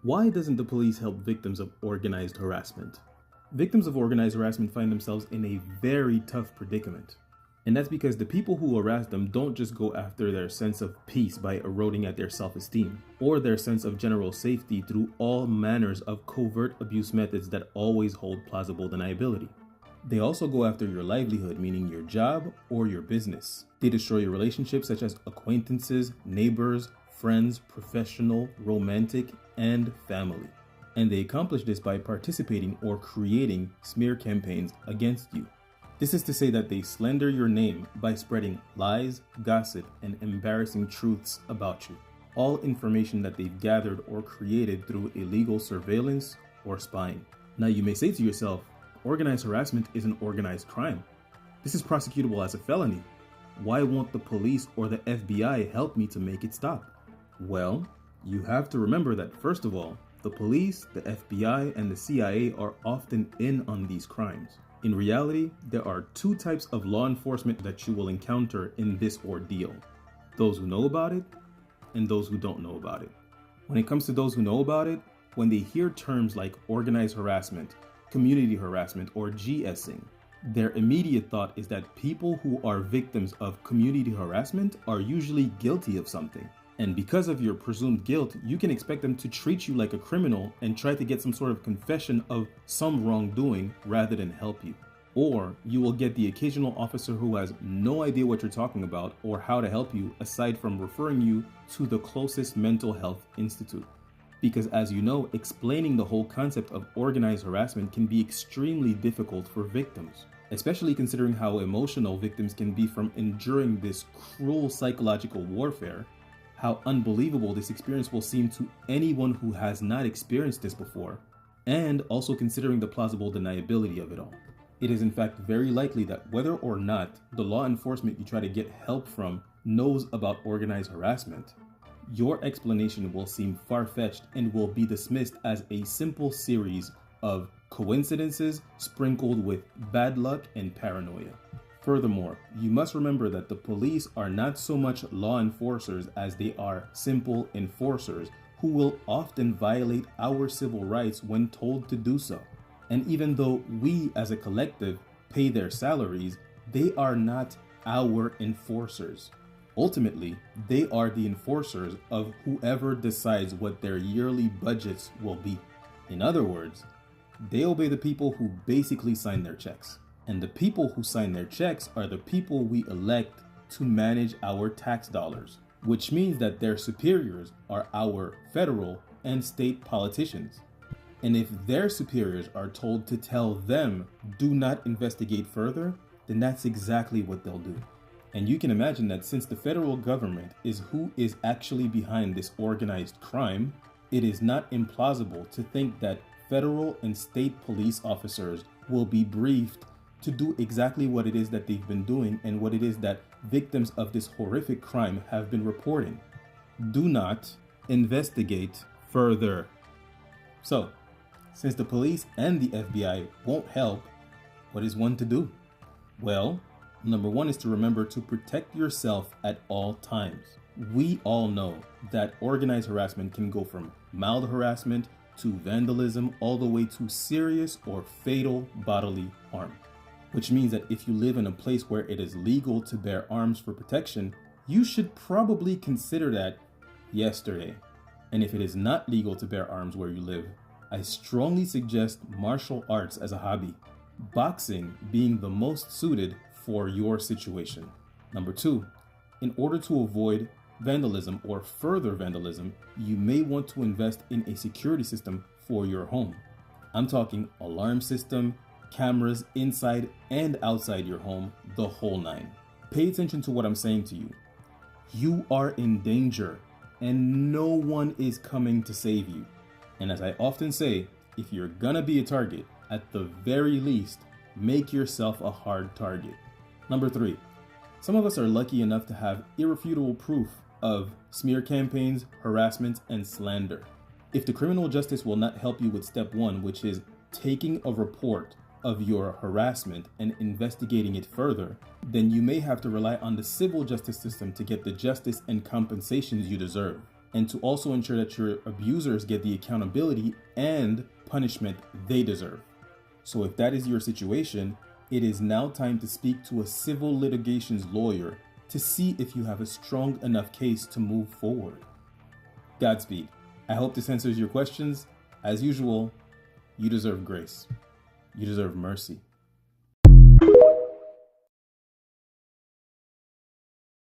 Why doesn't the police help victims of organized harassment? Victims of organized harassment find themselves in a very tough predicament. And that's because the people who harass them don't just go after their sense of peace by eroding at their self-esteem, or their sense of general safety through all manners of covert abuse methods that always hold plausible deniability. They also go after your livelihood, meaning your job or your business. They destroy your relationships such as acquaintances, neighbors, friends, professional, romantic, and family. And they accomplish this by participating or creating smear campaigns against you. This is to say that they slander your name by spreading lies, gossip, and embarrassing truths about you. All information that they've gathered or created through illegal surveillance or spying. Now you may say to yourself, organized harassment is an organized crime. This is prosecutable as a felony. Why won't the police or the FBI help me to make it stop? Well, you have to remember that first of all, the police, the FBI, and the CIA are often in on these crimes. In reality, there are two types of law enforcement that you will encounter in this ordeal. Those who know about it and those who don't know about it. When it comes to those who know about it, when they hear terms like organized harassment, community harassment, or GSing, their immediate thought is that people who are victims of community harassment are usually guilty of something. And because of your presumed guilt, you can expect them to treat you like a criminal and try to get some sort of confession of some wrongdoing rather than help you. Or you will get the occasional officer who has no idea what you're talking about or how to help you aside from referring you to the closest mental health institute. Because as you know, explaining the whole concept of organized harassment can be extremely difficult for victims, especially considering how emotional victims can be from enduring this cruel psychological warfare, how unbelievable this experience will seem to anyone who has not experienced this before, and also considering the plausible deniability of it all. It is in fact very likely that whether or not the law enforcement you try to get help from knows about organized harassment, your explanation will seem far-fetched and will be dismissed as a simple series of coincidences sprinkled with bad luck and paranoia. Furthermore, you must remember that the police are not so much law enforcers as they are simple enforcers who will often violate our civil rights when told to do so. And even though we as a collective pay their salaries, they are not our enforcers. Ultimately, they are the enforcers of whoever decides what their yearly budgets will be. In other words, they obey the people who basically sign their checks. And the people who sign their checks are the people we elect to manage our tax dollars, which means that their superiors are our federal and state politicians. And if their superiors are told to tell them, do not investigate further, then that's exactly what they'll do. And you can imagine that since the federal government is who is actually behind this organized crime, it is not implausible to think that federal and state police officers will be briefed to do exactly what it is that they've been doing and what it is that victims of this horrific crime have been reporting. Do not investigate further. So, since the police and the FBI won't help, what is one to do? Well, number one is to remember to protect yourself at all times. We all know that organized harassment can go from mild harassment to vandalism all the way to serious or fatal bodily harm. Which means that if you live in a place where it is legal to bear arms for protection, you should probably consider that yesterday. And if it is not legal to bear arms where you live, I strongly suggest martial arts as a hobby, boxing being the most suited for your situation. Number two, in order to avoid vandalism or further vandalism, you may want to invest in a security system for your home. I'm talking alarm system, cameras inside and outside your home, the whole nine. Pay attention to what I'm saying to you. You are in danger and no one is coming to save you. And as I often say, if you're gonna be a target, at the very least, make yourself a hard target. Number three, some of us are lucky enough to have irrefutable proof of smear campaigns, harassment, and slander. If the criminal justice will not help you with step one, which is taking a report of your harassment and investigating it further, then you may have to rely on the civil justice system to get the justice and compensations you deserve. and to also ensure that your abusers get the accountability and punishment they deserve. So if that is your situation, it is now time to speak to a civil litigations lawyer to see if you have a strong enough case to move forward. Godspeed. I hope this answers your questions. As usual, you deserve grace. You deserve mercy.